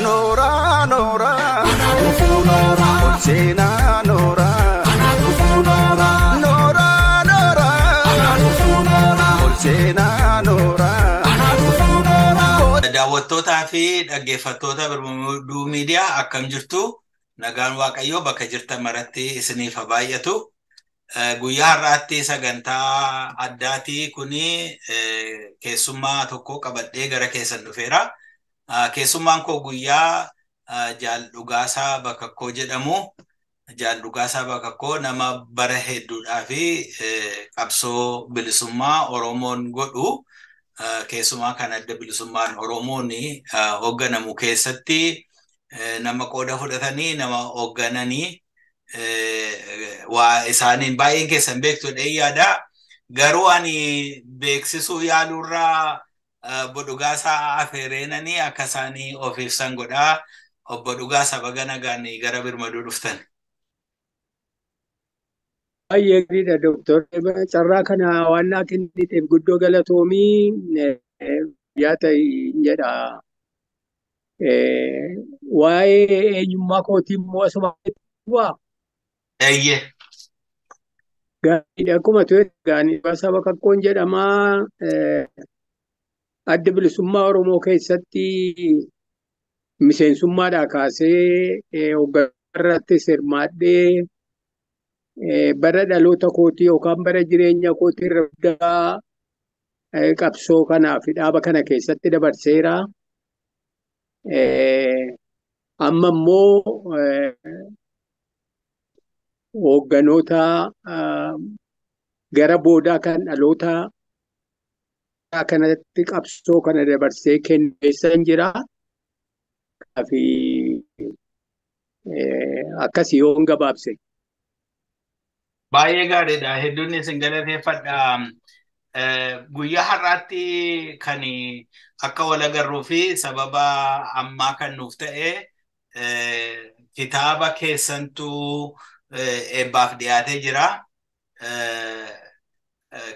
Nora, Nora, Olsena, Nora, Nora, Nora, Olsena, Nora. Daawwattootaa fi dhaggeeffattoota Birmaduu Miidiyaa akkam jirtu? Nagaan Waaqayyoo bakka jirtan maratti isiniif haa baay'atu. Guyyaa har'aatti sagantaa addaatii kuni keessummaa tokko qabadhee gara keessan dhufeera. Keessummaan koo guyyaa Jaal Dhugaasaa Bakakkoo jedhamu. Jaal Dhugaasaa Bakakkoo nama bara hedduudhaa fi qabsoo bilisummaa Oromoon godhu. Keessumaa kan adda bilisummaan Oromoon hoogganamu keessatti nama qooda fudhatanii nama hooggananii waa isaaniin baay'een keessan beektudha yaada. Garuu ani beeksisuu yaalurraa obbo Dhugaasaa afeereenanii akka isaanii of ibsan godhaa. Obbo Dhugaasaa baga nagaan gara Birmaduu dhuftan. Baay'ee gaarii Doktor carraa kana waan naa kenniteef guddoo galatoomii yaada jedha. Waa'ee eenyummaa kootii immoo asuma waa. Eeyyee. Gaariidha akkuma ta'e Dhugaasaa Bakakkoon jedhamaa adda bilisummaa Oromoo keessatti miseensummaadhaa kaasee hoogganarratti hirmaadhee bara dhaloota kootii yookaan bara jireenya kootii irra guddaa qabsoo kanaa fi dhaaba kana keessatti dabarseera. Amma immoo hoogganoota gara boodaa kan dhaloota kanatti qabsoo kana dabarsee kenneessan jira. Akkasii yoon gabaabse. Baay'ee gaariidha. Hedduun isin galateeffadha. Guyyaa har'aatti kan akka wal agarruu fi sababa ammaa kan nuuf ta'e kitaaba keessantuu eebbaaf dhiyaatee jira.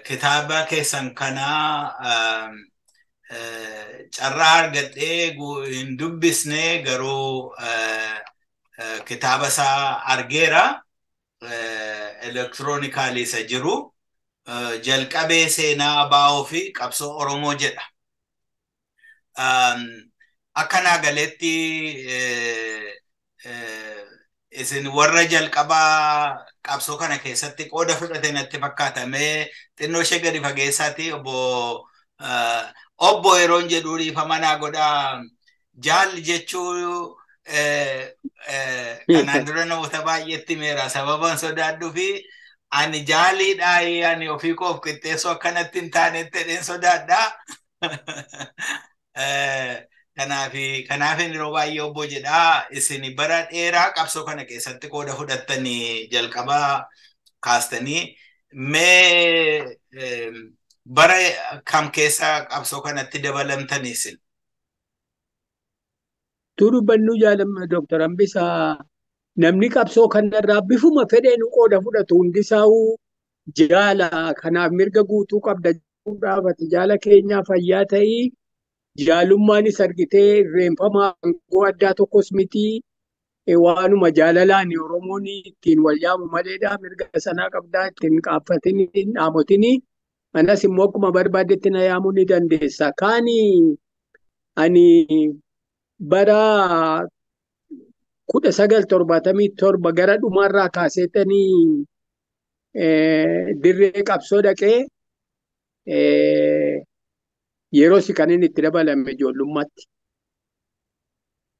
Kitaaba keessan kanaa carraa argadhee hin dubbisne garuu kitaaba isaa argeera. Elektiroonikaalii isa jiru jalqabee seenaa baa'oo fi qabsoo Oromoo jedha. Akkanaa galetti isin warra jalqabaa qabsoo kana keessatti qooda fudhate natti fakkaatame xinnoo ishee gadi fageessaati obbo yeroon jedhuu dhiifama naa godhaa. Jaal jechuu kanaan dura namoota baay'eetti meera sababan sodaadhuu fi ani jaaliidhaa ani ofii koof qixxeessoo akkanatti hin taanetti jedheen sodaadhaa. Kanaaf yeroo baay'ee obbo jedhaa. Isin bara dheeraa qabsoo kana keessatti qooda fudhattanii jalqabaa kaastanii mee bara kam keessa qabsoo kanatti dabalamtanii isin? Dubbannuu jaalama Doktor Hambisaa namni qabsoo kanarraa bifuma fedheenu qooda fudhatu hundisaa'uu jaala. Kanaaf mirga guutuu qabda dhaabate jaala keenyaa fayyaa ta'ii jaalummaanis argitee irreenfamaa aangoo addaa tokkos miti waanuma jaalalaan Oromoon ittiin wal yaamu maleedha. Mirga sanaa qabdaa ittiin qaaffatanii hin dhaamotinii. Anas immoo akkuma barbaadetti na yaamuu ni dandeessa. Kaani ani bara 1977 gara dhumaarraa kaaseetanii dirree qabsoo dhaqee yeroo si kan inni itti dabalame ijoollummaatti.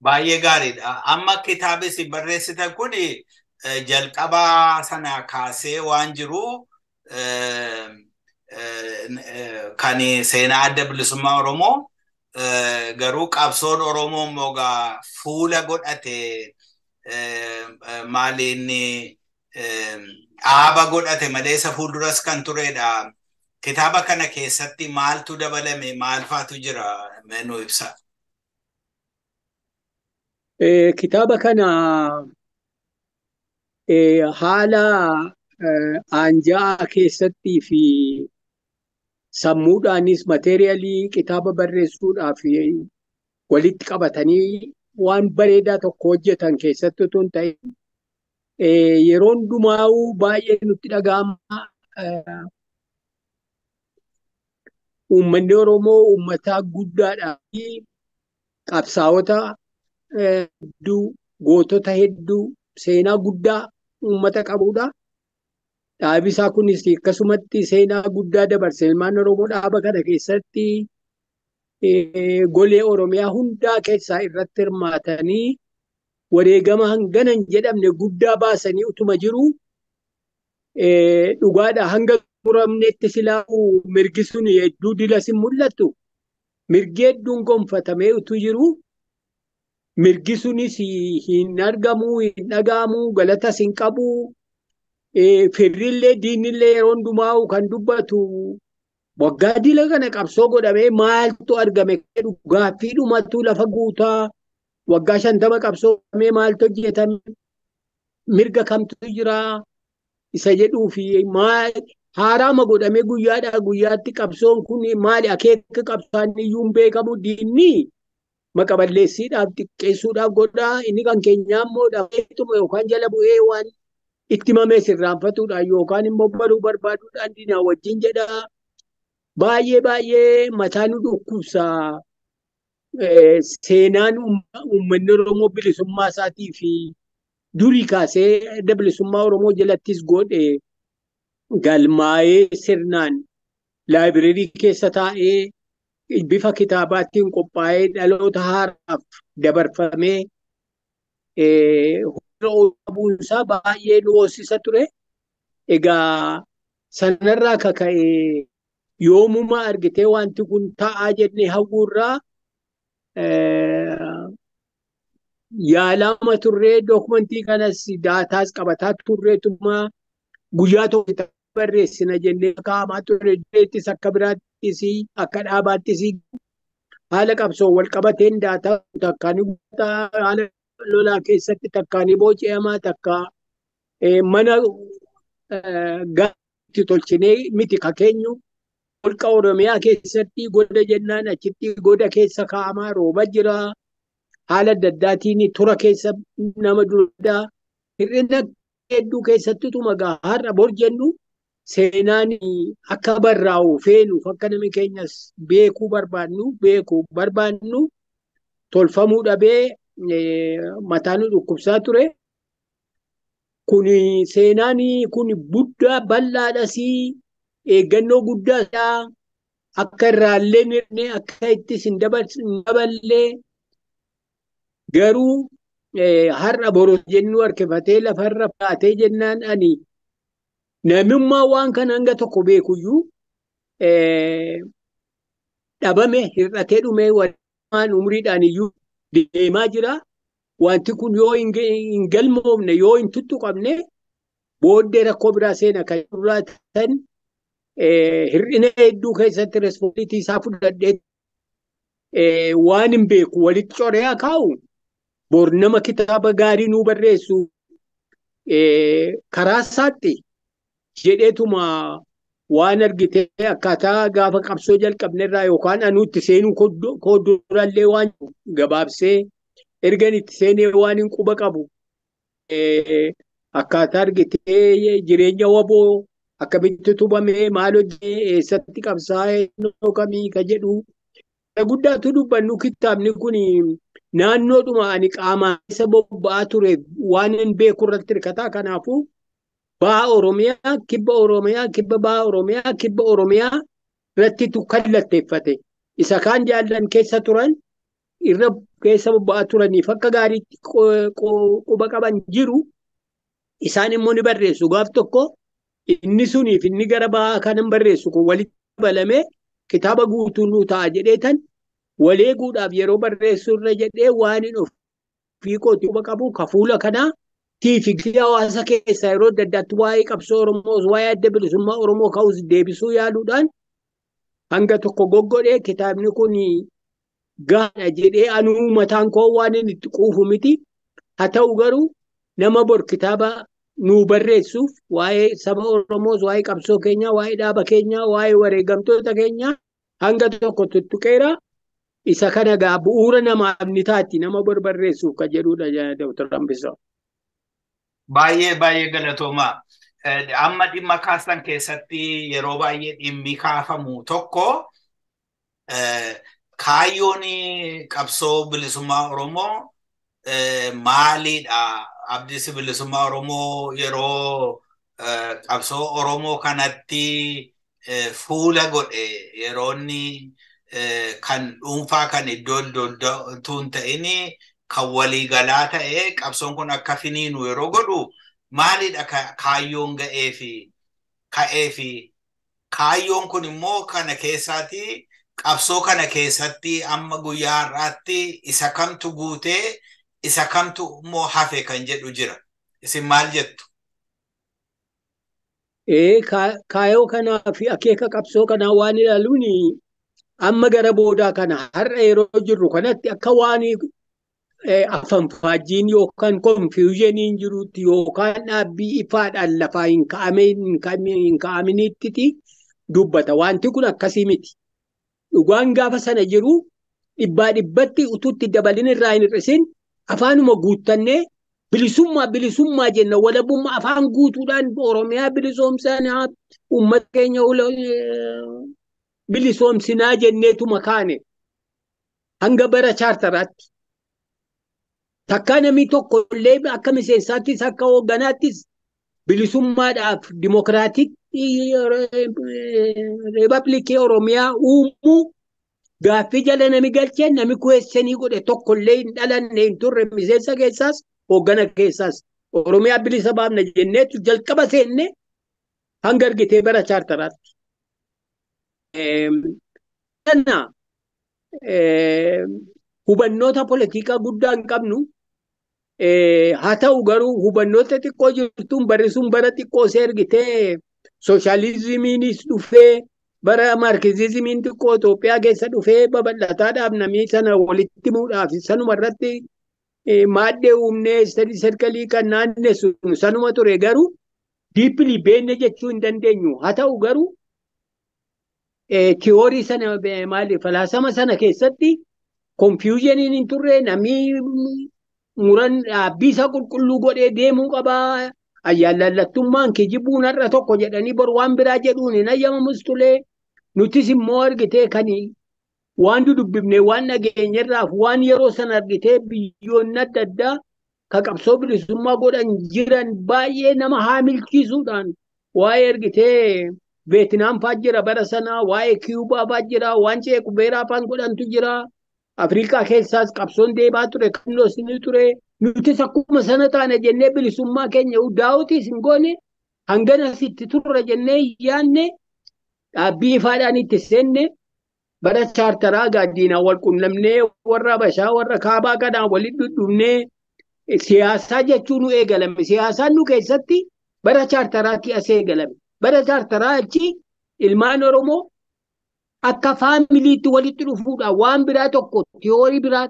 Baay'ee gaariidha. Amma kitaaba isin barreessitan kun jalqabaa sana kaasee waan jiru kan seenaa adda bilisummaa Oromoo garuu qabsoon Oromoo mogaa fuula godhate maaliin dhaaba godhate malee isa fuulduras kan turedha. Kitaaba kana keessatti maaltu dabalame maal faatu jira meenuu ibsa? Kitaaba kana haala aanjaa keessattii fi sammuudhaanis mateeriyaalii kitaaba barreessuudhaaf walitti qabatanii waan bareedaa tokko hojjetan keessatti utuu hin ta'in yeroo hundumaa'uu baay'ee nutti dhaga'ama. Uummanni Oromoo uummata guddaadhaa fi qabsaa'ota hedduu, gootota hedduu, seenaa guddaa uummata qabudha. Dhaabi isaa kunis akkasumatti seenaa guddaa dabarse. Ilmaan Oromoo dhaaba kana keessatti golee Oromiyaa hundaa keessaa irratti hirmaatanii wareegama hangana hin jedhamne guddaa baasanii utuma jiru dhugaadha hanga muramneetti silaa'u mirgi sun hedduu dilas hin mul'attu. Mirgi hedduun gonfatamee utuu jiru mirgi sunis hin argamu, hin dhaga'amu, galatas hin qabu. Firrillee diinillee yeroo hundumaa'u kan dubbatu waggaa dila kana qabsoo godhamee maaltu argame gaaffii dhumatu lafa guutaa waggaa 50 qabsoo godhamee maaltu hojjetame mirga kamtu jira isa jedhuu fi haaraama godhamee guyyaadhaa guyyaatti qabsoon kun maali akeeka qabsaan iyyuu hin beekamu diinni maqaballeessiidhaaf xiqqeessuudhaaf godhaa inni kan keenyaa immoo dhabeetuma yookaan jala bu'ee waan itti mamee sirraanfatuudhaan yookaan immoo baruu barbaaduudhaan diinaa wajjin jedhaa. Baay'ee mataa nu dhukkubsa. Seenaan uummanni Oromoo bilisummaa isaatii fi durii kaasee adda bilisummaa Oromoo jalattis godhe galmaa'ee sirnaan laayibireerii keessa taa'ee bifa kitaabaattiin qophaa'ee dhaloota haaraaf dabarfamee bu'uunsaa baay'ee nu hoosisa ture. Egaa sanarraa kaka'ee yoomuma argitee wanti kun ta'aa jennee hawwurraa yaalama turree dookumentii kanas daataas qabataa turreetuma guyyaa tokko barreessina jennee kaa'amaa turre dureettis akka biraattis akka dhaabaattis haala qabsoo wal qabateen daataa takkaanii haala lolaa keessatti takkaanii booji'amaa takka mana gaatti tolchinee miti kakeenyu. Holqa Oromiyaa keessatti goda jennaan achitti goda keessa kaa'amaa rooba jira. Haala adda addaatiin tura keessa nama dura hir'ina hedduu keessatti tuma har'a bor jennu seenaan akka barraa'u feenuuf akka namni keenyas beekuu barbaannu tolfamuu dhabee mataa nu dhukkubsaa ture. Kun seenaan kun guddaa bal'aadhasii. Eeggannoo guddaa akka irraallee akka ittis hin daballee garuu har'a boros jennu harkifatee lafarra baatee jennaan ani namummaa waan kana hanga tokko beekuyyuu dhabame hir'atee dhumee waan umriidhaan iyyuu deemaa jira. Wanti kun yoo hin galmoofne yoo hin tuttuqamne booddee rakkoo biraa seena kan jiraatan. Hir'ina hedduu keessatti responsibilitii isaa fudhadhee waan hin beeku walitti coree kaa'u bor nama kitaaba gaarii nuu barreessu karaa isaatti jedheetuma waan argitee akkaataa gaafa qabsoo jalqabnerraa yookaan anuutti seenuu kooduraallee waan gabaabsee ergan itti seenee waan hin quba qabu akkaataa argitee jireenya waboo. Akkamitti tubamee maal hojjee eessatti qabsaa'ee kamii ka jedhu guddaatu dubbannu kitaabni kun naannoodhuma ani qaamaan isa bobba'aa ture waan hin beeku irratti hirkataa kanaafuu baha Oromiyaa kibba Oromiyaa kibba baha Oromiyaa kibba Oromiyaa irratti kallatteeffate isa kaan jaallan keessa turan irra keessa bobba'aa turaniif akka gaariitti quba qaban jiru isaan immoo ni barreessu gaaf tokko. Inni suniif inni gara bahaa kanan barreessu kun walitti dabalamee kitaaba guutuu nu ta'a jedheetan waleeguudhaaf yeroo barreessu irra jedhee waan hin ofii kootii quba qabu ka fuula kanaa tiifi hawaasa keessaa yeroo adda addaatti waa'ee qabsoo Oromoo waa'ee adda bilisummaa Oromoo ka'us deebisuu yaaluudhaan hanga tokko goggodhee kitaabni kun gaadha jedhee anuu mataan koo waan inni itti quufu miti. Haa ta'u garuu nama bor kitaaba nu barreessuuf waa'ee saba Oromoos waa'ee qabsoo keenyaa waa'ee dhaaba keenyaa waa'ee wareegamtoota keenyaa hanga tokko tuttuqeera isa kana gaa bu'uura namaaf ni taati nama barbareessuuf ka jedhudha Dr. Hambisaa. Baay'ee galatoomaa. Amma dhimma kaasan keessatti yeroo baay'ee dhimmi kaafamu tokko kaayyoon qabsoo bilisummaa Oromoo maalidha? Abdiis bilisummaa Oromoo yeroo qabsoo Oromoo kanatti fuula godhe yeroo inni kan dhuunfaa kan iddoo tuun ta'ini kan waliigalaa ta'e qabsoon kun akka finiinu yeroo godhu maalidha kaayyoon ka'ee fi kaayyoon kun immoo kana keessaati qabsoo kana keessatti amma guyyaa har'aatti isa kamtu guutee isa kamtu immoo hafe kan jedhu jira. Isin maal jettu? Kaayyoo kanaa fi akeeka qabsoo kanaa waan ilaaluun amma gara boodaa kana har'a yeroo jirru kanatti akka waan afanfaajiin yookaan konfiyuuziniin jirutti yookaan dhaabbii ifaadhaan lafaa hin kaa'aminitti dubbata. Wanti kun akkasii miti. Dhugaan gaafa sana jiru dhibbaa dhibbatti utuutti dabalin irraa hin hir'isin afaanuma guuttannee bilisummaa jenna walabummaa afaan guutuudhaan Oromiyaa bilisoomsanaa uummata keenya bilisoomsinaa jenneetuma kaane hanga bara chaartaraatti. Takkaa namni tokko illee akka miseensaattis akka hoogganaattis bilisummaadhaaf dimokiraatik riipabilikii Oromiyaa uumuu gaaffii jala nami galchee nami kuweessenii godhe tokko illee hin dhalanne hin turre miseensa keessaas hooggana keessaas Oromiyaa bilisa baafna jenneetu jalqaba seenne hanga argitee bara chaartaraatti. Kana hubannoota politikaa guddaa hin qabnu. Haa ta'u garuu hubannoota xiqqoo jirtuun barrisuun bara xiqqoo see ergitee sooshaalizimiinis dhufee bara maarkizizimiin xiqqoo Itoophiyaa keessa dhufee babal'ataadhaaf namni sana walitti himuudhaaf sanuma irratti maaddee uumnee istadii sarkalii kan naannessu sanuma ture garuu diippilii beenne jechuu hin dandeenyu. Haa ta'u garuu tiyoorii sana maali falaasama sana keessatti konfiyuuziniin hin turre namni muran dhaabbiisa qulqulluu godhee deemuu qabaa. Ayyaallallattummaan kijibuun har'a tokko jedhanii bor waan biraa jedhuun hin ayyamamus tulee nutis immoo argitee kan waan dudubbifne waan dhageenyarraaf waan yeroo sana argitee biyyoonni adda addaa ka qabsoo bilisummaa godhan jiran baay'ee nama haamilchiisuudhaan waa'ee argitee Veetinaam fa'aa jira bara sanaa waa'ee Kiyubaa fa'aa jira waan ceeku beeraa fa'aan godhantu jira. Afrikaa keessaas qabsoon deemaa ture kannoos ni ture. Nutis akkuma sana taane jennee bilisummaa keenya daawwitis hin goone hanganas itti turre jennee yaanne dhaabbii ifaadhaan itti seenne bara chaartaraa gaaddiinaan wal qunnamnee warra Habashaa warra kaabaa kanaan walitti dhufnee siyaasaa jechuun nu eegalame. Siyaasaan nu keessatti bara chaartaraatti as eegalame. Bara chaartaraa achi ilmaan Oromoo akka faamiliitti walitti dhufuudhaan waan biraa tokko tiyoorii biraa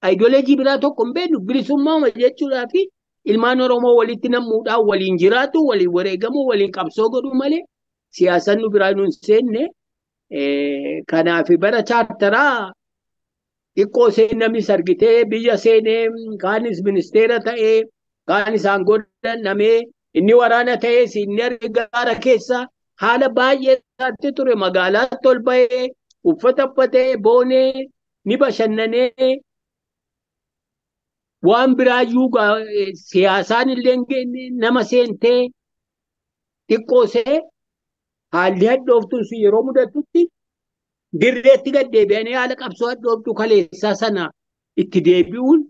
ayidooloojii biraa tokko hin beeknu bilisummaa jechuudhaa fi ilmaan Oromoo walitti namuudhaan waliin jiraatu waliin wareegamu waliin qabsoo godhu malee siyaasaan nu biraa nun seenne. Kanaaf bara chaartaraa xiqqoo seenamis argitee biyya seenee kaanis ministeera ta'ee kaanis aangoo dhandhamee inni waraana ta'es inni gaara keessa haala baay'ee ture magaalaatti ol bahee uffata uffatee boonee ni bashannanee waan biraayyuu siyaasaan illee nama seentee xiqqoosee haalli hadhooftuun sun yeroo mudatutti dirreetti gad deebi'anii haala qabsoo hadhooftuu kaleessaa sana itti deebi'uun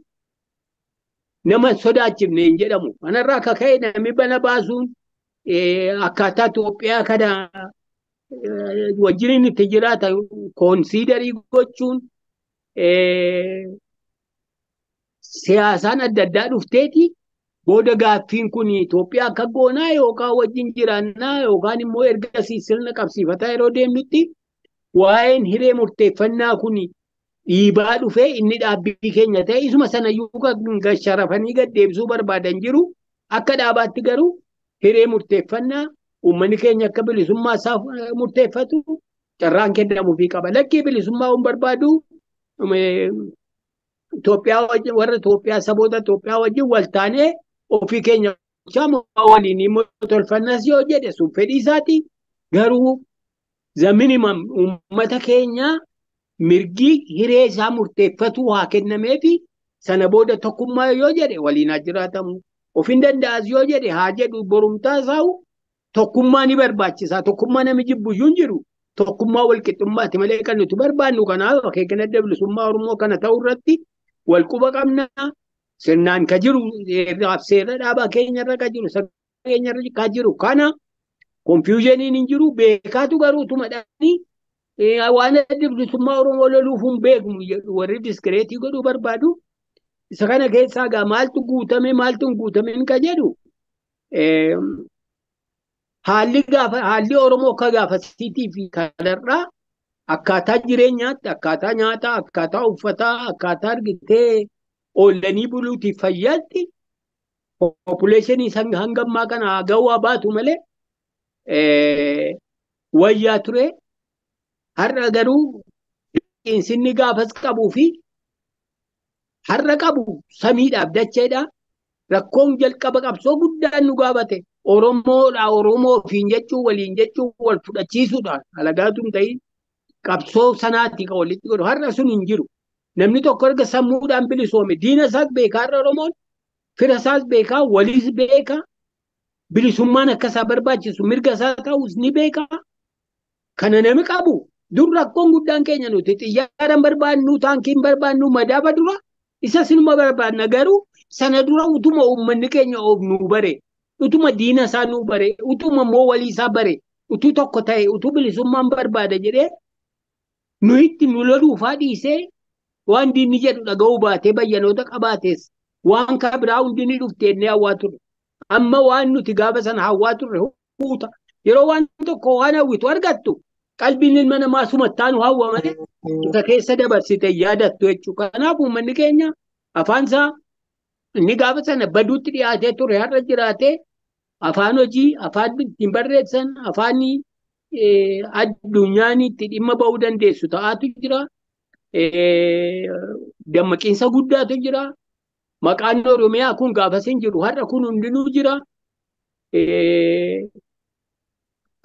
nama sodaachifne hin jedhamu. Kanarraa akka ka'e namni bana baasuun akkaataa Itoophiyaa kana wajjin itti jiraata koonsiidarii gochuun siyaasaan adda addaa dhufteeti booda gaaffiin kun Itoophiyaa akka goonaa yookaan wajjin jiraannaa yookaan immoo ergasii sirna qabsiifataa yeroo deemnutti waa'een hiree murteeffannaa kun dhiibaa dhufee inni dhaabbii keenya ta'e isuma sanayyuu kan sharafanii gad deebisuu barbaadan jiru akka dhaabaatti garuu hiree murteeffannaa uummanni keenya akka bilisummaa isaa murteeffatu carraan kennamuufii qaba. Lakkii bilisummaa hin barbaadu Itoophiyaa wajjin warra Itoophiyaa saboota Itoophiyaa wajjin wal taanee ofii keenya waliin immoo tolfannas yoo jedhe sun fedhii isaati. Garuu the minimum uummata keenya mirgi hiree isaa murteeffatu haa kennameefi sana booda tokkummaa yoo jedhe waliin haa jiraatamu. Ofiin danda'as yoo jedhe haa jedhu borumtaa isaa'u tokkummaa ni barbaachisa. Tokkummaa namni jibbu hin jiru. Tokkummaa wal qixxummaati malee kan nuti barbaannu kanaaf akeekana bilisummaa Oromoo kana ta'u irratti wal quba qabna. Sirnaan ka jiru seera dhaabaa keenyarra ka jiru keenyarra ka jiru kana confusioniin hin jiru beekaatu garuu tuma dhaanii waan bilisummaa Oromoo loluuf hin beeknu jedhu warri diskireetii godhuu barbaadu. Isa kana keessaa gaa maaltu guutame maaltu hin guutamin ka jedhu haalli Oromoo akka gaafasiitii fi kanarraa akkaataa jireenyaatti, akkaataa nyaataa, akkaataa uffataa, akkaataa argitee oolanii buluutiif fayyaatti population hanga ammaa kana gawaa baatu malee wayyaa ture. Har'a garuu inni gaafas qabuu fi har'a qabu samiidhaaf dacheedha. Rakkoon jalqaba qabsoo guddaan nu gaafate Oromoodha. Oromoo ofiin jechuun waliin jechuun wal fudhachiisuudha. Alagaatu hin ta'in qabsoo sanaatti kan walitti godhu har'a sun hin jiru. Namni tokko erga sammuudhaan bilisoome diina isaas beekaa har'a Oromoon fira isaas beekaa waliis beekaa bilisummaan akka isaa barbaachisu mirga isaa ta'us ni beekaa. Kana nami qabu dur rakkoon guddaan keenya nuti xiyyaaraan barbaannu taankiin barbaannu madaaba dura isa sinuma barbaanna garuu sana dura utuma uummanni keenya of nuu bare utuma diina isaa nuu bare utuma immoo walii isaa bare utuu tokko ta'e utuu bilisummaan barbaada jedhee nuyitti nu loluufaa dhiisee waan diinni jedhu dhaga'uu baatee bayyanoota qabaates waan kabiraa hundi ni dhuftee inni hawwaa turre. Amma waan nuti gaafa sana hawwaa turre huuta yeroo waan tokko waan hawwitu argattu qalbiin ilma namaa sumattaanu hawwa malee isa keessa dabarsite yaadattu jechuudha. Kanaaf uummanni keenya afaan isaa inni gaafa sana baduutti dhiyaatee ture har'a jiraatee afaan hojii afaan ittiin barreessan afaan addunyaan itti dhimma ba'uu dandeessu ta'aatu jira. Dammaqiinsa guddaatu jira. Maqaan Oromiyaa kun gaafas hin jiru har'a kun hundinuu jira.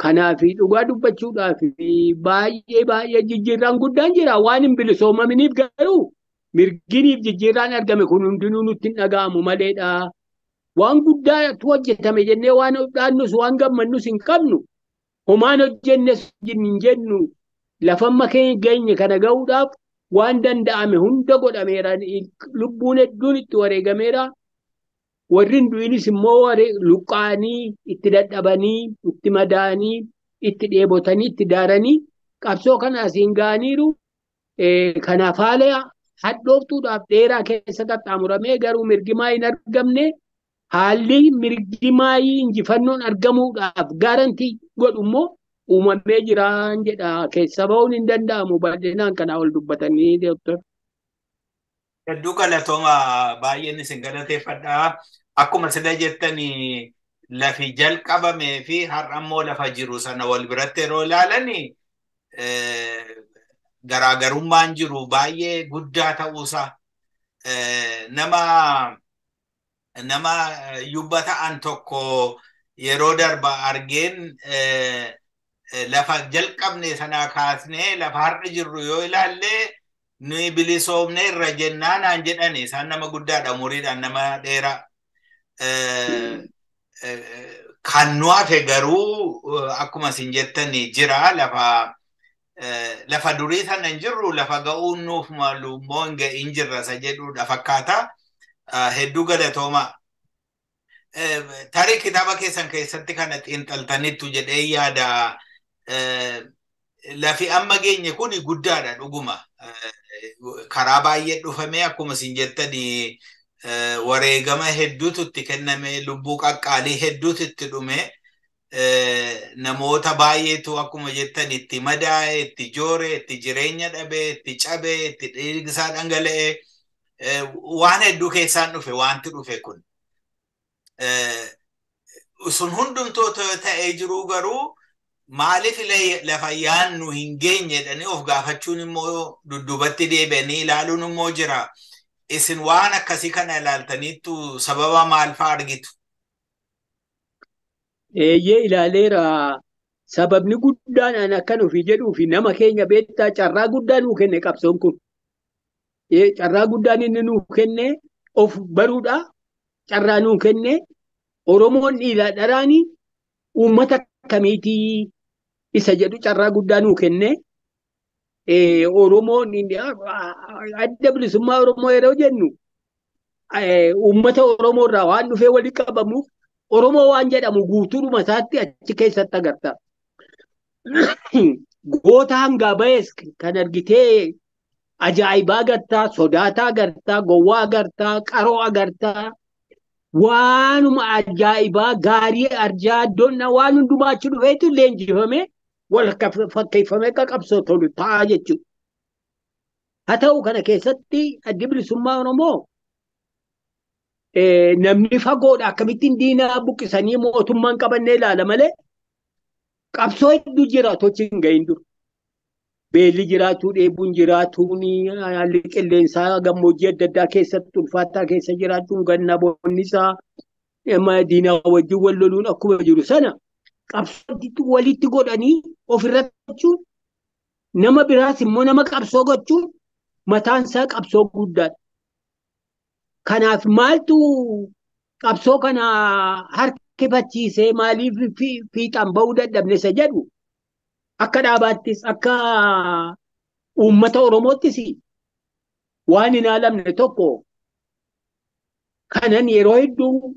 Kanaaf dhugaa dubbachuudhaaf baay'ee jijjiirraan guddaan jira. Waan hin bilisoomaminiif garuu mirginiif jijjiirraan argame kun hundinuu nutti hin dhaga'amu maleedha. Waan guddaatu hojjetame jennee waan dhaannus waan gammannus hin qabnu. Homaan hojjennes hin jennu lafamma keenya kana ga'uudhaaf waan danda'ame hunda godhameera. Lubbuun hedduun itti wareegameera. Warri hin du'inis immoo luqqaanii itti dadhabanii itti madaanii itti dheebotanii itti daaranii qabsoo kana asiin ga'aniiru. Kanaaf haala hadhooftuudhaaf dheeraa keessa qaxxaamuramee garuu mirgimaa hin argamne haalli mirgimaa injifannoon argamuudhaaf gaarantii godhu immoo uumamee jiraan jedha. Keessa ba'uun hin danda'amu bal'inaan kanaa ol dubbatanii Dooktor. Hedduu galatooma baay'een isin galateeffadha. Akkuma sila jettanii lafi jalqabamee fi har'a immoo lafa jiru sana wal biratti yeroo ilaalanii garaagarummaan jiru baay'ee guddaa ta'uusaa nama yubba ta'an tokko yeroo darba argeen lafa jalqabne sana kaasnee lafa har'a jirru yoo ilaalle nuyi bilisoomne irra jennaanaan jedhani isaan nama guddaadha umuriidhaan nama dheeraa. Kan nu hafe garuu akkuma isin jettani jira lafa durii sana hin jirru lafa ga'uun nuuf malu immoo hin jirra isa jedhudha fakkaata. Hedduu galatooma. Tarii kitaaba keessan keessatti kana xiinxaltanittu jedhee yaada. Lafi amma geenye kun guddaadha dhuguma. Karaa baay'ee dhufame akkuma isin jettani wareegama hedduutu itti kenname lubbuu qaqqaalii hedduutu itti dhume namoota baay'eetu akkuma jettan itti madaa'e itti joore itti jireenya dhabe itti cabe itti dhiigsaa dhangala'e waan hedduu keessaan dhufe wanti dhufe kun sun hundumtuu ta'ee jiru garuu maaliif lafayyaan nu hin geenye jedhanii of gaafachuun immoo dudduubatti deebi'anii ilaaluun immoo jira. Isin waan akkasii kana ilaaltaniittu sababa maal fa'aa argitu? Eeyyee ilaaleera. Sababni guddaan an akkan ofii jedhuu fi nama keenya beektaa carraa guddaa nuu kenne qabsoon kun. Carraa guddaan inni nuu kenne of baruudha. Carraa nuu kenne Oromoon dhiiraa dharaanii uummata akkamiitii isa jedhu carraa guddaa nuu kenne. Oromoon adda bilisummaa Oromoo yeroo jennu uummata Oromoo irraa waan dhufee walitti qabamuuf Oromoo waan jedhamu guutuudhuma isaatti achi keessatti agarta. Goota hangaa ba'es kan argitee ajaa'ibaa agartaa, sodaataa agartaa, gowwaa agartaa, qaroo agartaa. Waanuma ajaa'ibaa gaarii arjaa donna waan hundumaa achi dhufeetu leenjifame wal fakkeeffamee qabsoo tolu ta'a jechuudha. Haa ta'u kana keessatti addi bilisummaa Oromoo namni fagoodha akkamittiin diinaa buqqisanii mootummaan qabannee ilaala malee qabsoo hedduu jira tochi hin gahin dur. Beelli jiraatuu, dheebuun jiraatuu, haalli qilleensaa gammoojjii adda addaa keessatti ulfaataa keessa jiraachuun ganna boonnisaa diinaa wajjin wal loluun akkuma jiru sana qabsoo walitti godhanii ofirrachuun nama biraas immoo nama qabsoo gochuun mataan isaa qabsoo guddaadha. Kanaaf maaltu qabsoo kana harkifachiisee maaliif fiixaan ba'uu dadhabne isa jedhu akka dhaabaattis akka uummata Oromoottis waan hin haalamne tokko kanan yeroo hedduu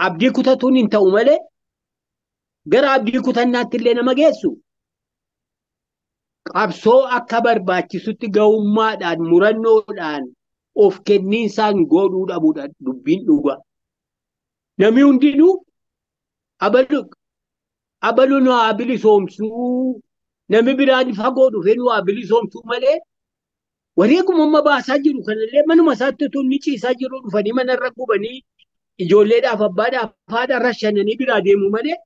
abdii kutatuun hin ta'u malee gara abdii kutannaatti illee nama geessu qabsoo akka barbaachisutti ga'ummaadhaan murannoodhaan of kenniinsaan godhuu dhabuudha dubbiin dhugaa. Namni hundinuu abalu nu haa bilisoomsuu namni biraan fagoo dhufe nu haa bilisoomsuu malee wareeguma amma baasaa jiru kanallee manuma isaatti utuu inni ciisaa jiru dhufanii manarra gubanii ijoolleedhaaf abbaadhaaf haadha rashananii biraa deemu malee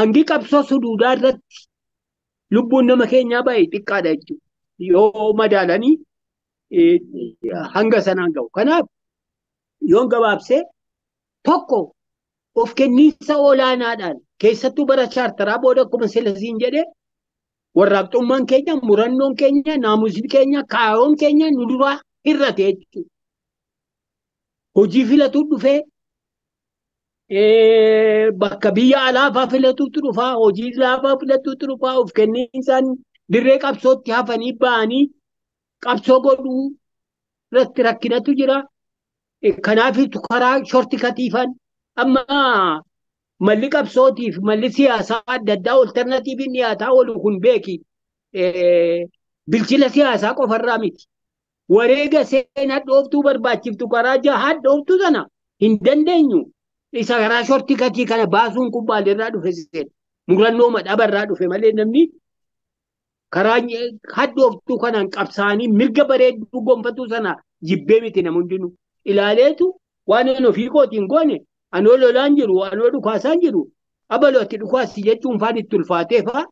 hangi qabsoo suduudaa irratti lubbuun nama keenyaa baay'ee xiqqaadha jechuudha. Yoo madaalanii hanga sanaan ga'u. Kanaaf yoon gabaabsee tokko of kenniinsa olaanaadhaan keessattuu bara chaartaraa booda akkuma silasiin jedhee warraaqxummaan keenya, murannoon keenya, naamusni keenya, kaayoon keenya nu duraa hir'ate jechuudha. Hojii filatu dhufee bakka biyya alaafaa filatuutu dhufaa, hojii laafaa filatuutu dhufaa, of kenniinsaan dirree qabsootti hafanii ba'anii qabsoo godhuu irratti rakkinatu jira. Kanaaf karaa shorti katiifan amma malli qabsootiif malli siyaasaa adda addaa alternatiiviin dhiyaataa oolu kun beeki bilchina siyaasaa qofarraa miti. Wareega seenaa dhooftuu barbaachiftu karaa jahaa dhooftuu sana hin dandeenyu. Isa karaa shorti katii kana baasuun kun maalirraa dhufe seen murannoo madhabarraa dhufe malee namni karaa hadhooftuu kanaan qabsaanii mirga bareedduu gonfatuu sana jibbee miti nama hundinuu. Ilaaleetu waan inni ofii kootiin goone anoo lolaan jiru anoo dhukaasaan jiru abalootti dhukaasi jechuun faan itti ulfaateefa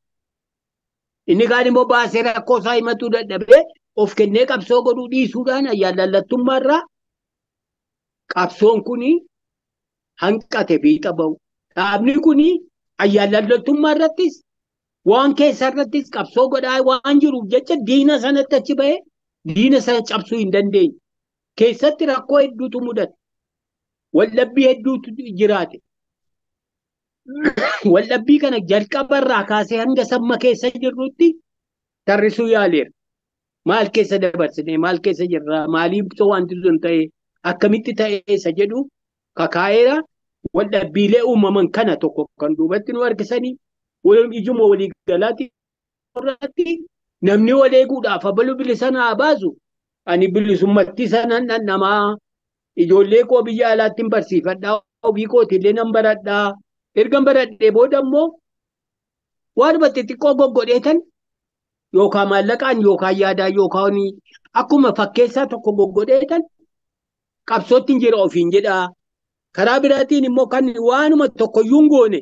inni kaan immoo baasee rakkoo isaa himatuu dadhabee of kennee qabsoo godhuu dhiisuudhaan ayyaallallattummaarraa qabsoon kuni hanqate fiixa ba'u. Dhaabni kuni ayyaallallattummaa irrattis waan keessa irrattis qabsoo godhaa waan jiruuf jecha diina sanatti achi ba'ee diina sana cabsuu hin dandeenye. Keessatti rakkoo hedduutu mudate. Waldhabbii hedduutu jiraate. Waldhabbii kana jalqabarraa kaasee hanga samma keessa jirrutti tarrisuu yaaleera. Maal keessa dabarsine, maal keessa jirra, maaliif wanti sun ta'e, akkamitti ta'e isa jedhu kakaa'eera. Waldhabbiilee uumaman kana tokko kan duubatti nu harkisanii ijuma walii galaatti irratti namni wal eeguudhaaf abaluu bilisa naa baasu. Ani bilisummatti sanan namaa ijoollee koo biyya alaatti hin barsiifadhaa ofii kootiillee nan baradhaa ergan baradhee booda immoo waan xixiqqoo goggodheetan yookaan maallaqaan yookaan yaadaan yookaan akkuma fakkeessaa tokko goggodheetan qabsootti hin jira ofiin jedhaa karaa biraatiin immoo kan waanuma tokkoyyuu hin goone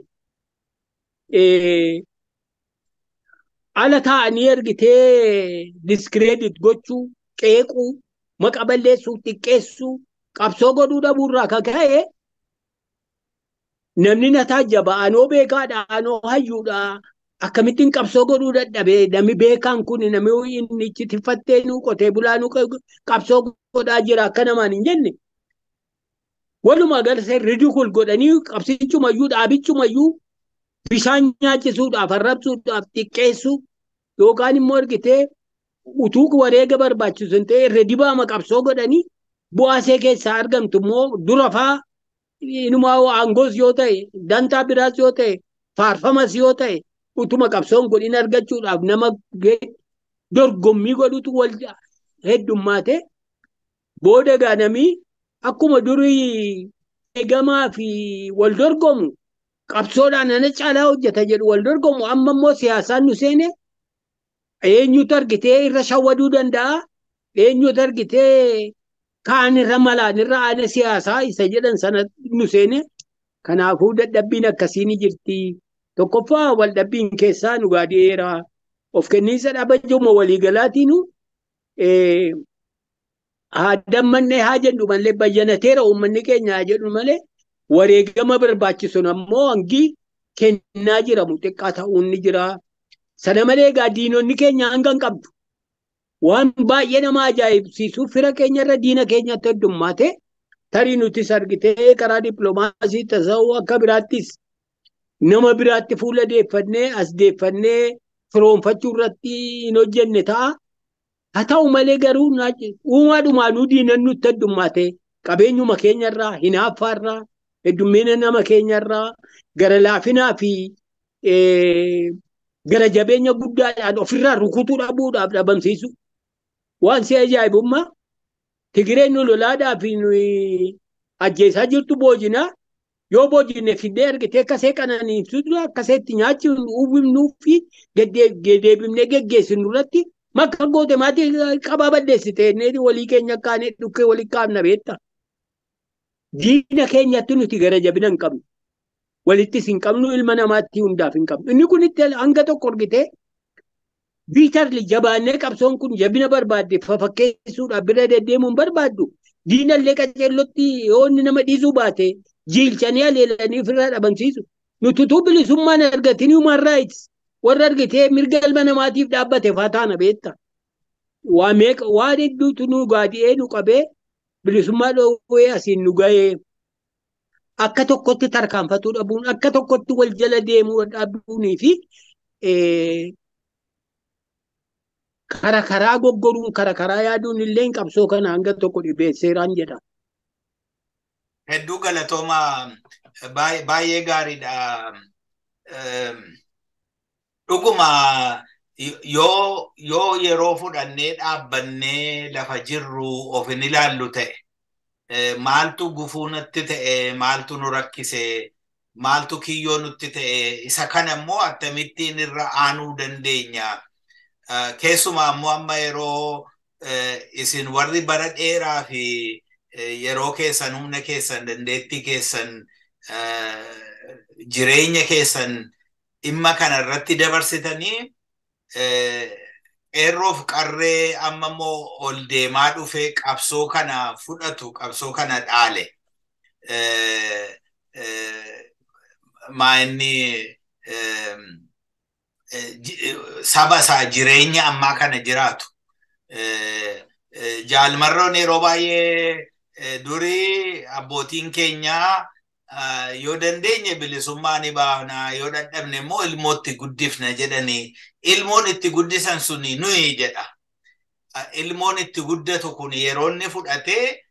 ala ta'anii ergitee discredit gochuu, qeequu, maqa balleessuu, xiqqeessuu, qabsoo godhuu dhabuurraa kan ka'e namni na taajjaba anoo beekaadha anoo hayyuudha akkamittiin qabsoo godhuu dadhabe namni beekaan kun namni inni itti tiffattee nu qotee bulaa nu qabsoo godhaa jira akka namaan hin jenne walumaa galatti ridicule godhanii qabsichumayyuu dhaabichumayyuu bishaan nyaachisuudhaaf arrabsuudhaaf xiqqeessuu yookaan immoo ergitee utuu wareega barbaachisu hin ta'e irra dibaama qabsoo godhanii bu'aasee keessaa argamtu immoo dura faa inumaa aangoos yoo ta'e dantaa biraas yoo ta'e faarfamas yoo ta'e utuma qabsoon godhin argachuudhaaf nama dorgommii godhutu wal heddummaate booda gaanamii akkuma durii eegamaa fi wal dorgomu qabsoodhaan ana caalaa hojjeta jedhu wal dorgomu amma immoo siyaasaan nu seene eenyutu argitee irra shawwaduu danda'a eenyutu argitee kaan irra malaan irra aana siyaasaa isa jedhan sana nu seene kanaafuu dadhabbiin akkasii ni jirti tokkoffaa wal dhabbiin keessaa nu gaadheera of kenniinsa dhabajuma waliigalaatiinu haadammanne haa jennu malee bayyanateera uummanni keenya haa jedhu malee wareegama barbaachisu ammoo hangi kennaa jiramu xiqqaa ta'uun ni jira sana malee diinonni keenya hanga hin qabdu waan baay'ee nama ajaa'ibsiisu fira keenya irra diina keenyatti heddummaate tarii nutis argitee karaa dippiloomaasii tasa'uu akka biraattis nama biraatti fuula deeffannee as deeffannee firoonfachuu irratti hin hojjenne ta'a. Haa ta'u malee garuu uumaadhumaanuu diinan nutti heddummaate qabeenyuma keenyarraa hinaaffaarraa heddummina nama keenyarraa gara laafinaa fi gara jabeenya guddaadhaan ofirraa rukutuu dhabuudhaaf dhabamsiisu. Waan si ajaa'ibummaa Tigireen nu lolaadhaa fi ajjeesaa jirtu boojinaa yoo boojine fidee argitee akkasee qananiifsuudha akkaseetti nyaachuun uwwifnuu fi deebifnee geggeessinu irratti makka goote maatii qabaa balleessite walii keenya kaanee dhukkee walii kaafna beekta. Diina keenyatti nuti gara jabina hin qabnu. Walittis hin qabnu ilma namaatti hundaaf hin qabnu. Inni kun itti hanga tokko argitee biitarli jabaannee qabsoon kun jabina barbaadde fakkeessuudhaaf bira deddeemuun barbaaddu. Diinallee qaceellotti yoo inni nama dhiisuu baate jiilchanii aleelanii ofirraa dhabamsiisu. Nuti utuu bilisummaan argatin human rights warra argitee mirga ilma namaatiif dhaabbate faataana beekta. Waan hedduutu nu gaadi'ee nu qabee bilisummaa dhoowwee asiin nu gahee akka tokkotti tarkaanfatuu dhabuun akka tokkotti wal jala deemuu dhabuunii fi karaa goggoruun karaa yaaduun illee qabsoo kana hanga tokko dhibeesseeraan jedha. Hedduu galatooma baay'ee gaariidha. Dhuguma yoo yeroo fudhannee dhaabbannee lafa jirru of hin ilaallu ta'e maaltu gufuu nutti ta'e maaltu nu rakkise maaltu kiyyoo nutti ta'e isa kana immoo akkamittiin irra aanuu dandeenya. Keessumaa immoo amma yeroo isin warri bara dheeraa fi yeroo keessan humna keessan dandeettii keessan jireenya keessan dhimma kana irratti dabarsitanii qeerroof qarree amma immoo ol deemaa dhufe qabsoo kana fudhatu qabsoo kana dhaale inni saba isaa jireenya ammaa kana jiraatu jaalmarroon yeroo baay'ee durii abbootiin keenyaa yoo dandeenye bilisummaa ni baafna yoo dadhabne immoo ilmootti guddifna jedhanii ilmoon itti guddisan suni nuyi jedha. Ilmoon itti guddatu kun yeroo inni fudhatee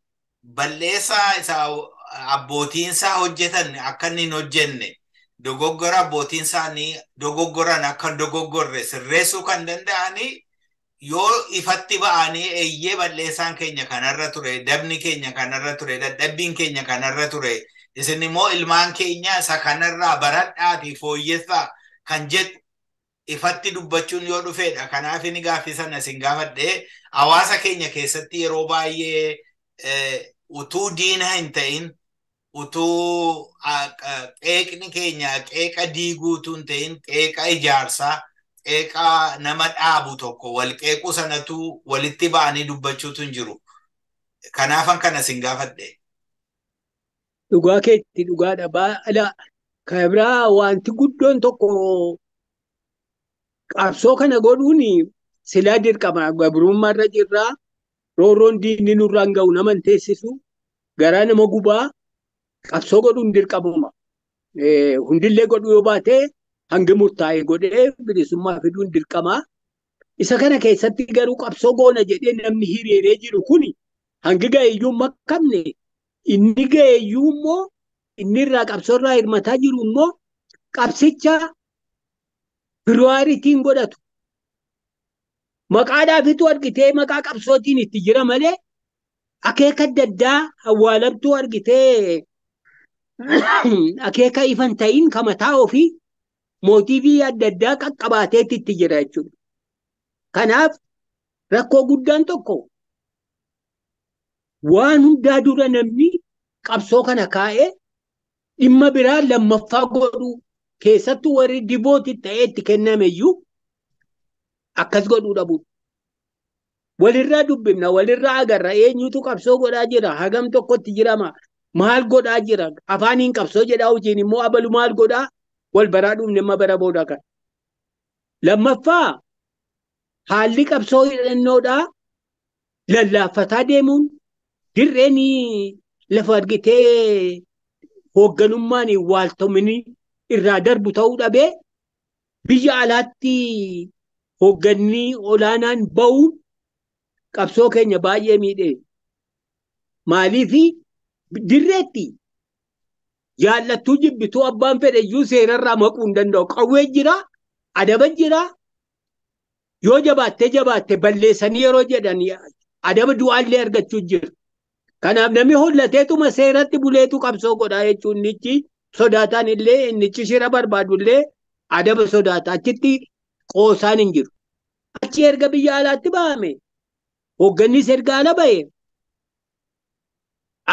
balleessaa isaa abbootiin isaa hojjetan akka inni hin hojjenne dogoggora abbootiin isaanii dogoggoran akka dogoggorre sirreessuu kan danda'anii yoo ifatti ba'anii eeyyee balleessaan keenya kanarra ture dabni keenya kanarra ture dadhabbiin keenya kanarra ture isin immoo ilmaan keenya isa kanarraa baradhaatii fooyyessaa kan jedhu ifatti dubbachuun yoo dhufeedha. Kanaaf inni gaaffii sana isin gaafadhee hawaasa keenya keessatti yeroo baay'ee utuu diina hin ta'in utuu qeeqni keenya qeeqa diiguutu hin ta'in qeeqa ijaarsaa qeeqaa nama dhaabu tokko wal qeequu sanatu walitti ba'anii dubbachuutu hin jiru. Kanaafan kana sin gaafadhe. Dhugaa keetti dhugaadha. Baala kabraa wanti guddoon tokko qabsoo kana godhuun silaa dirqama. Gabrummaarra jirraa roorroon diinni nurraan ga'u nama hin teessisu garaa nama gubaa qabsoo godhuun dirqamuma. Hundillee godhuu yoo baate hangi murtaa'e godhee bilisummaa fiduun dirqama. Isa kana keessatti garuu qabsoo goona jedhee namni hiriiree jiru kuni hangi ga'eeyyuu makkamne inni ga'eeyyuu immoo inni irraa qabsoo irraa hirmataa jiru immoo qabsicha piriyooritiin godhatu. Maqaadhaafitu argitee maqaa qabsootiin itti jira malee akeeka adda addaa awwaalamtuu argitee akeeka ifan ta'in kan mataa ofii mootiivii adda addaa qaqqabaateetti itti jira jechuudha. Kanaaf rakkoo guddaan tokko waan hundaa dura namni qabsoo kana kaa'ee dhimma biraa lammaffaa godhuu keessattuu warri dibooti ta'ee itti kennameyyuu akkas godhuu dhabuudha. Walirraa dubbifna, walirraa agarra, eenyutu qabsoo godhaa jira, hagam tokkotti jirama, maal godhaa jira, afaaniin qabsoo jedhaa hojiin immoo abalu maal godhaa, wal baraa dhumne amma bara booda kan. Lammaffaa haalli qabsoo hidhannoodhaa lallaaffataa deemuun dirreen lafa argitee hoogganummaan waaltomini irraa darbu ta'uu dhabee biyya alaatti hoogganni olaanaan ba'uun qabsoo keenya baay'ee miidhee. Maaliifi dirreetti jaallattuu jibbituu abbaan fedheyyuu seerarraa maquu hin danda'u. Qawwee jira, adaba jira. Yoo jabaatte balleessanii yeroo jedhan adaba du'aallee argachuu jira. Kanaaf namni hollateetuma seeratti buleetu qabsoo godhaa jechuun nichi sodaataan illee nichi shira barbaadullee adaba sodaata. Achitti qoosaan hin jiru. Achi erga biyya alaatti ba'ame hooggannis erga ala ba'e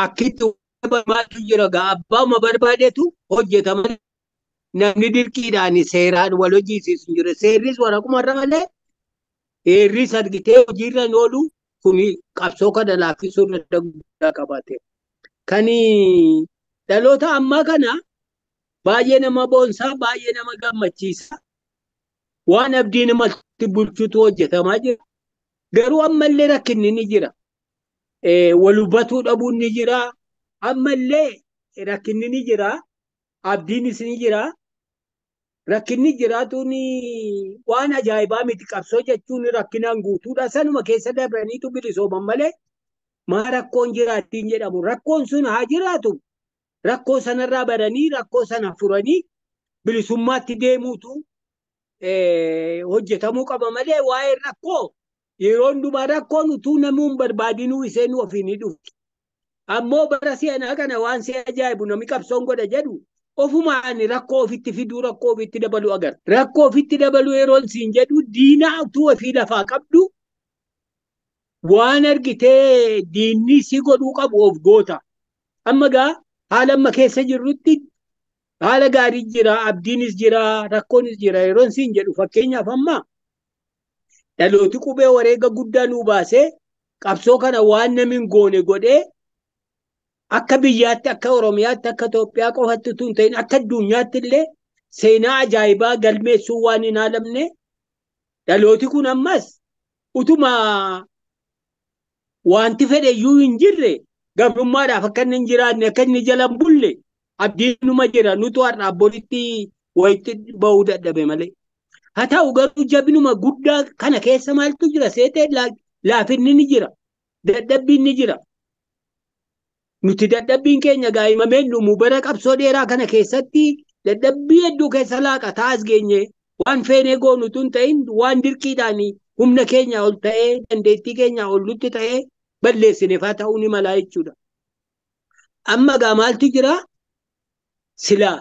akkitti maaltu jira gaa abbaama barbaadetu hojjetaman namni dirqiidhaan seeraan wal hojjiisiisu hin jiru. Seerris waraqumarra malee heerris argitee hojiirra hin oolu kun qabsoo kana laaffisuu irra guddaa qabaate. Kan dhaloota ammaa kana baay'ee nama boonsaa, baay'ee nama gammachiisa. Waan abdii namatti bulchutu hojjetamaa jira. Garuu ammallee rakkinni ni jira. Wal hubatuu dhabuun ni jira. Ammallee rakkinni ni jira. Abdiinis ni jira. Rakkinni jiraatuun waan ajaa'ibaa miti. Qabsoo jechuun rakkinaan guutuudha. Sanuma keessa darbaniitu bilisooman malee maa rakkoon jiraattiin jedhamu. Rakkoon sun haa jiraatu. Rakkoo sanarraa baranii rakkoo sana furanii bilisummaatti deemuutu hojjetamuu qaba malee waa'ee rakkoo yeroo hundumaa rakkoon utuu namuu hin barbaadinuu isheen ofii ni dhufti. Ammoo bara seenaa kana waan si ajaa'ibu namni qabsoon godha jedhu ofumaan rakkoo ofitti fiduu rakkoo ofitti dabaluu agarra. Rakkoo ofitti dabaluu yeroon siin jedhu diinaa utuu ofii lafaa qabdu waan argitee diinni si godhuu qabu of goota. Amma gaa haala amma keessa jirrutti haala gaarii jira, abdiinis jira, rakkoonis jira yeroon siin jedhu fakkeenyaaf amma dhalooti qubee wareega guddaa nuu baasee qabsoo kana waan namni hin goone godhee akka biyyaatti, akka Oromiyaatti, akka Itoophiyaa qofatti utuu hin ta'in akka addunyaatti illee seenaa ajaa'ibaa galmeessuu waan hin haalamne dhalooti kun ammas utuma wanti fedheyyuu hin jirre gabrummaadhaaf akka inni hin jiraanne akka inni jala hin bulle abdiinuma jira nutu har'a abbolitti wayitti ba'uu dadhabe malee. Haa ta'u garuu jabinuma guddaa kana keessa maaltu jira seetee laafinni ni jira, dadhabbiin ni jira. Nuti dadhabbiin keenya gaa'imameen dhumu bara qabsoo dheeraa kana keessatti dadhabbii hedduu keessa laaqataa as geenye waan feenee goonutu hin ta'in waan dirqiidhaan humna keenya ol ta'ee dandeettii keenya ol nutti ta'ee balleessineefaa ta'uu ni malaa jechuudha. Amma gaa maaltu jira? Silaa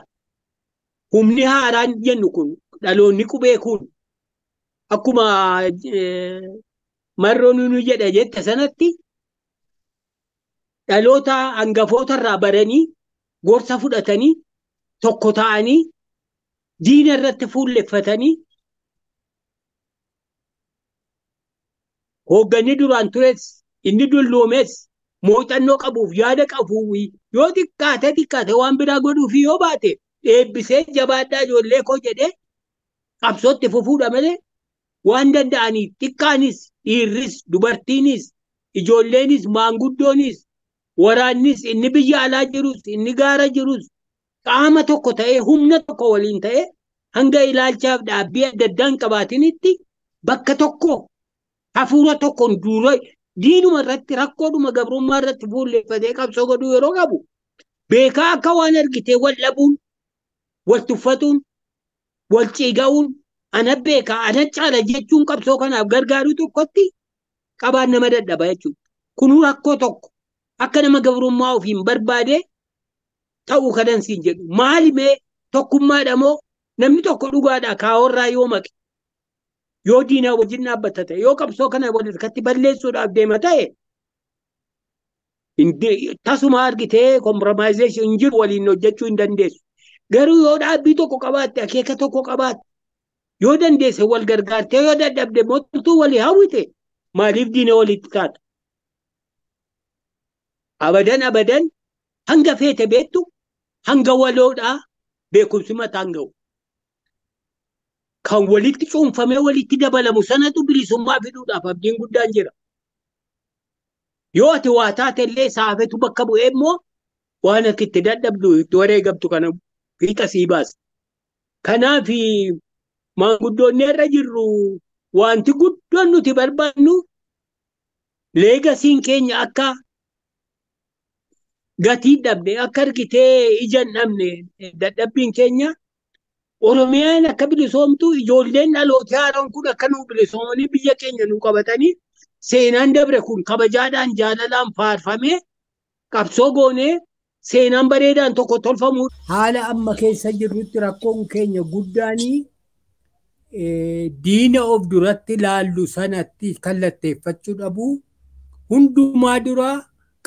humni haaraan jennu kun dhaloonni qubee kun akkuma marroon nu jedha jette sanatti dhaloota hangafoota irraa baranii gorsa fudhatanii tokko ta'anii diina irratti fuulleffatanii hoogganni duraan tures inni dulloomes muuxannoo qabuuf yaada qabuuf yoo xiqqaate waan biraa godhuuf yoo baate eebbisee jabaadhaa ijoollee koo jedhee qabsootti fufuudha malee waan danda'aniif xiqqaanis dhiirris dubartiinis ijoolleenis maanguddoonis waraannis inni biyya alaa jirus inni gaara jirus qaama tokko ta'ee humna tokko waliin ta'ee hanga ilaalchaaf dhaabbii adda addaan qabaatinitti bakka tokko hafuura tokkoon duura diinuma irratti rakkoodhuma gabrummaa irratti fuulleeffatee qabsoo godhuu yeroo qabu beekaa akka waan argitee wal dhabuun wal tuffatuun wal ciiga'uun ana beekaa ana caala jechuun qabsoo kanaaf gargaaru tokkotti qabaan nama dadhaba jechuudha. Kunuu rakkoo tokko akka nama gabrummaa ofiin barbaade ta'uu kanan siin jedhu maali mee tokkummaadha moo namni tokko dhugaadha kaawwarraa yoo maqe yoo diinaa wajjin dhaabbata ta'e yoo qabsoo kana walirratti balleessuudhaaf deema ta'e tasuma argitee kompromaayizeeshin hin jiru waliin hojjechuu hin dandeessu. Garuu yoo dhaabbii tokko qabaatte akeeka tokko qabaatte yoo dandeesse wal gargaartee yoo dadhabde mootumtuu walii hawwite maaliif diina walitti taata? Abadan hanga feete beektu hanga waloodhaa beekumsi mataan ga'u. Kan walitti cuunfamee walitti dabalamu sanatu bilisummaa fiduudhaaf abdiin guddaan jira. Yoo ati waa taate illee saafetu bakka bu'ee immoo waan akka itti dadhabdu itti wareegamtu kana fiixa sii baasa. Kanaaf maanguddoonni irra jirru wanti guddoon nuti barbaannu leegasiin keenya akka gatii dhabne akka argitee ija hin dhabne dadhabbiin keenya Oromiyaan akka bilisoomtu ijoolleen dhaloota haaroon kun akka nu bilisoomanii biyya keenya nu qabatanii seenaan dabre kun kabajaadhaan jaalalaan faarfamee qabsoo goonee seenaan bareedaan tokko tolfamu. Haala amma keessa jirrutti rakkoon keenya guddaanii diina of duratti laallu sanatti kallatteeffachuu dhabu hundumaa dura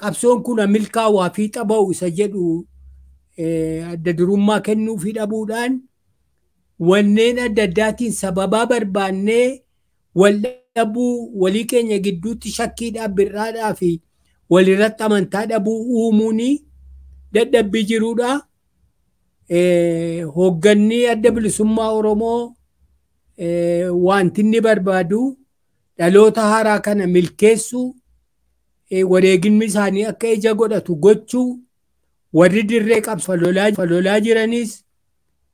qabsoon kun milkaa'aa fiixa ba'u isa jedhu adda durummaa kennuufii dhabuudhaan wanneen adda addaatiin sababaa barbaannee wal dhabuu walii keenya gidduutti shakkiidhaaf birraadhaa fi walirratti amantaa dhabuu uumuuni dadhabbii jiruudha. Hoogganni adda bilisummaa Oromoo wanti inni barbaadu dhaloota haaraa kana milkeessuu wareeginni isaanii akka ija godhatu gochuu warri dirree falolaa jiranis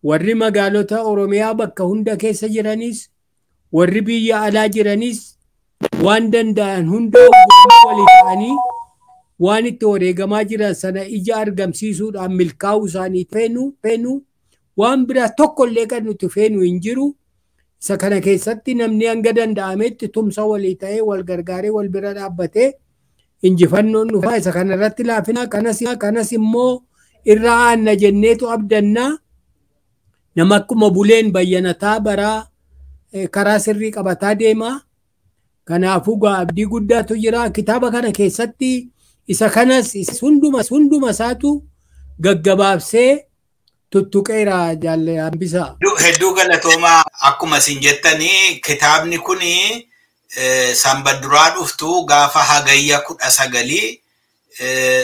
warri magaalota Oromiyaa bakka hunda keessa jiranis warri biyya alaa jiranis waan danda'an hunda walii ta'anii waan itti wareegamaa jiran sana ija argamsiisuudhaan milkaa'uu isaanii feenu waan biraa tokkollee kan nuti feenu hin jiru. Isa kana keessatti namni hanga danda'ametti tumsa walii ta'ee wal gargaaree wal bira dhaabbatee injifannoon dhufaa. Isa kanarratti laafina kanas immoo irraa aanna jenneetu abdannaa. Nama akkuma buleen bayyanataa baraa karaa sirrii qabataa deema. Kanaafuu abdii guddaatu jira. Kitaaba kana keessatti isa kanas hunduma isaatu gaggabaabsee tuttuqeera jaalle hambisaa. Hedduu galatoomaa akkuma isin jettanii kitaabni kun sanbata dhuftu gaafa hagayya 19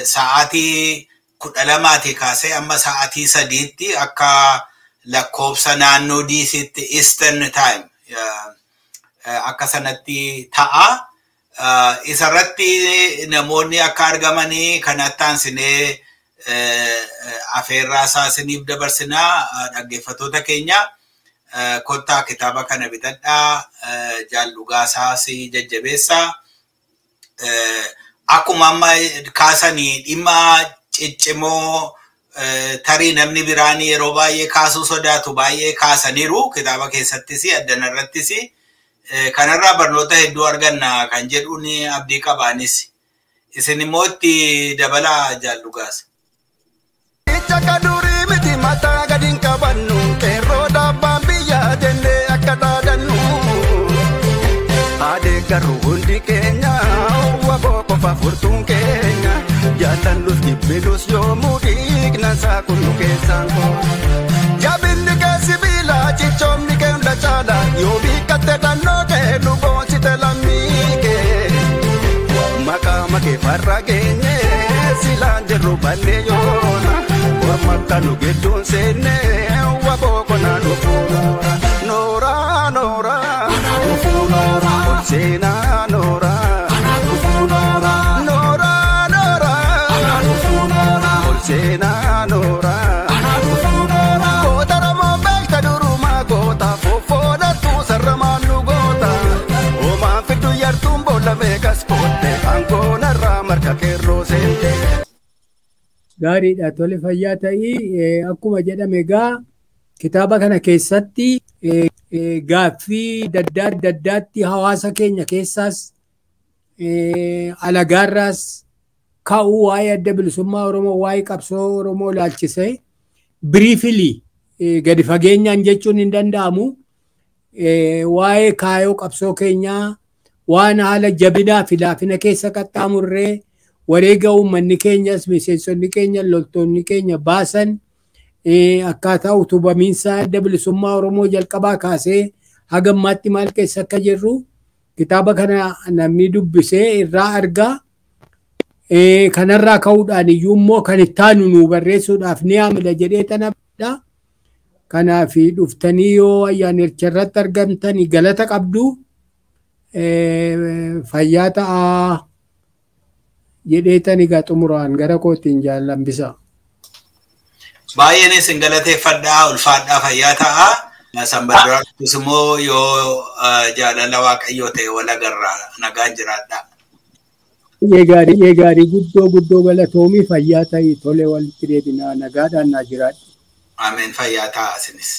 sa'aatii 12 kaasee amma sa'aatii 3tti akka lakkoofsa naannoo DC'tti Eastern Time akka sanatti ta'a. Isarratti namoonni akka argamanii kanatti aansinee afeerraa isaaniif dabarsinaa dhaggeeffattoota keenya kottaa kitaaba kana bitadhaa jaallugaasaas jajjabeessaa. Akkuma amma kaasanii dhimma ciccimoo tarii namni biraanii yeroo baay'ee kaasuu sodaatu baay'ee kaasaniiru kitaaba keessattis addanarrattis kanarraa barnoota hedduu arganna kan jedhuun abdii qabaanis isin immoo itti dabalaa jaallugaas. Icha durii miti mataa gadiin qabannu qeerroo dhaabbaan biyyaa jennee akka dhaadannu aadee garuu hundi keenya waboo qofa furtuun keenya jaalannus jibbilus yoomuu dhiigna isaa kunnu keessaan koo jabinni kee sibiilaa cichoomni kee hunda caalaa yoo biika Hidhatte kannoo kee nu boonsite lammii kee. Maqaa makee farra geenye silaan jirru bannee yoona. Morma kanu gidduun seennee waboo konaa dhufuu noora. Noora noora. Dhufuu noora. Ol seenaa noora. Dhufuu noora. Noora noora. Dhufuu noora. Ol seenaa noora. Dhufuu noora. Goota Oromoo beekta durumaa goota foffoodhattu sarramaan nu goota. Hoomaan fiddu yartuun boolla meeqas bootte aangoonarraa marga keerroo seente. Gaariidha tole fayyaa ta'ii akkuma jedhame egaa kitaaba kana keessatti gaaffii daddaatti hawaasa keenya keessaas alagaarraas ka'uu waa'ee adda bilisummaa Oromoo waa'ee qabsoo Oromoo ilaalchisee biriifilii gadi fageenyaan jechuun hin danda'amu waa'ee kaayoo qabsoo keenyaa waan haala jabinaa fi laafina keessa qaxxaamurree wareega uummanni keenyas miseensonni keenya loltoonni keenya baasan akkaataa utubamiinsa adda bilisummaa Oromoo jalqabaa kaasee haga ammaatti maal keessa akka jirru kitaaba kana namni dubbisee irraa argaa. Kanarraa ka'uudhaan iyyuu immoo kan itti aanu nu barreessuudhaaf ni haamila jedhee tanadha. Kanaaf dhuftanii yoo ayyaanicha irratti argamtanii galata qabdu fayyaa ta'aa jedhee tan egaa xumuraan gara kootiin jaallambisa. Baay'een isin galateeffadhaa ulfaadhaa fayyaa ta'aa. Sanbaduraattis immoo yoo jaalala Waaqayyoo ta'e wal agarra nagaan jiraadhaa. Gaarii guddoo galatoomii fayyaa ta'ii tole walitti deebinaa nagaadhaan naa jiraadha. Ameen fayyaa ta'aa isinis.